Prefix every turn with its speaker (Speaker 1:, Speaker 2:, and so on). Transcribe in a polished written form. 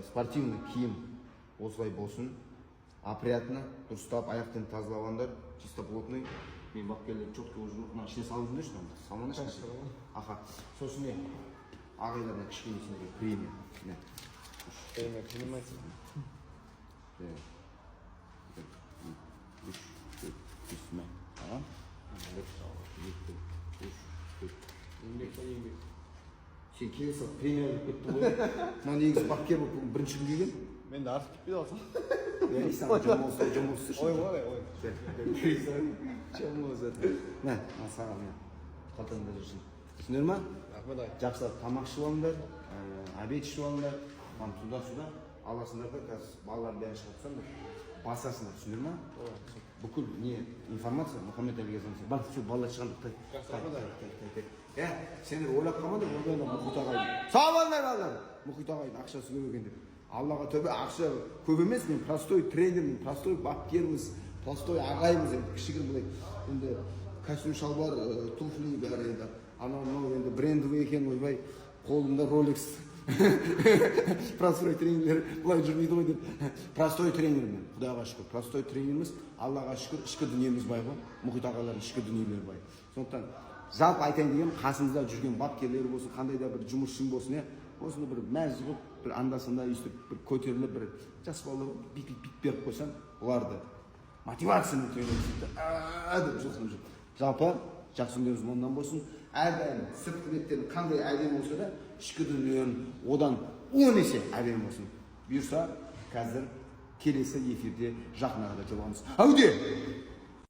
Speaker 1: спортивный киім осылай болсын, опрятно, дұрыстап аяқтан тазалағандар, чистоплотный. Мен бапкерлер четко уже мына ішіне салып жүрмеші, салмаңдаршы. Аха. Сосын не? Ағайларына кішкене сендерге премия.
Speaker 2: Премия принимается.
Speaker 1: Сен келе сал, премия алып кетті ғой. Мына негізі бапкер болып бірінші күн келген.
Speaker 2: Мен де артық кетпейді алсам.
Speaker 1: Жомолсы.
Speaker 2: Ой.
Speaker 1: Жомолсы. Мә, саған мен. Қатаңда жүрсін. Түсіндер ма?
Speaker 2: Рахмет ай.
Speaker 1: Жақсылап тамақ ішіп алыңдар, обед ішіп алыңдар. Туда-сюда аласыңдар да, қазір балалар бәрін шығартсам да басасыңдар, түсіндер ма? Бүкіл не информация Мұхаммед Әлиге замсы. Бар, все, балалар шығандықтай. Сендер ойлап қалмадыр, ойда Мұхит ағайын. Сау болыңдар балалар! Мұхит ағайын ақшасы көп екен деп. Аллаға төбе, ақша көп емес, мен простой тренермін, простой бапкерміз, простой ағайымыз, кішігір бұлай. Енді костюм шалбар, туфли бәрі енді. Анау енді брендовый екен, ойбай, қолында Rolex. Простой тренерлер бұлай жүрмейді ғой деп. Простой тренермен, Құдайға шүкір, простой тренеріміз, Аллаға шүкір, ішкі дүниеміз бай ғой. Мұхит ағалардың ішкі дүниелері бай. Сондықтан жалпы айтайын деген, қасымызда жүрген бапкерлер болсын, қандай да бір жұмысшың болсын, осыны бір мәз қылып, бір анда-санда өйстіп бір көтеріліп, бір жас балалар бит беріп қойсаң, оларды мотивацияны тренерлейді деп жылқынып жүр. Жалпы жақсы күндеріңіз молынан болсын. Әрдайым сыртқы беттерің қандай әдемі болса да, ішкі дүниең одан 10 есе әдемі болсын. Бұйырса, қазір келесі эфирде жақын арада жолығамыз. Әуде!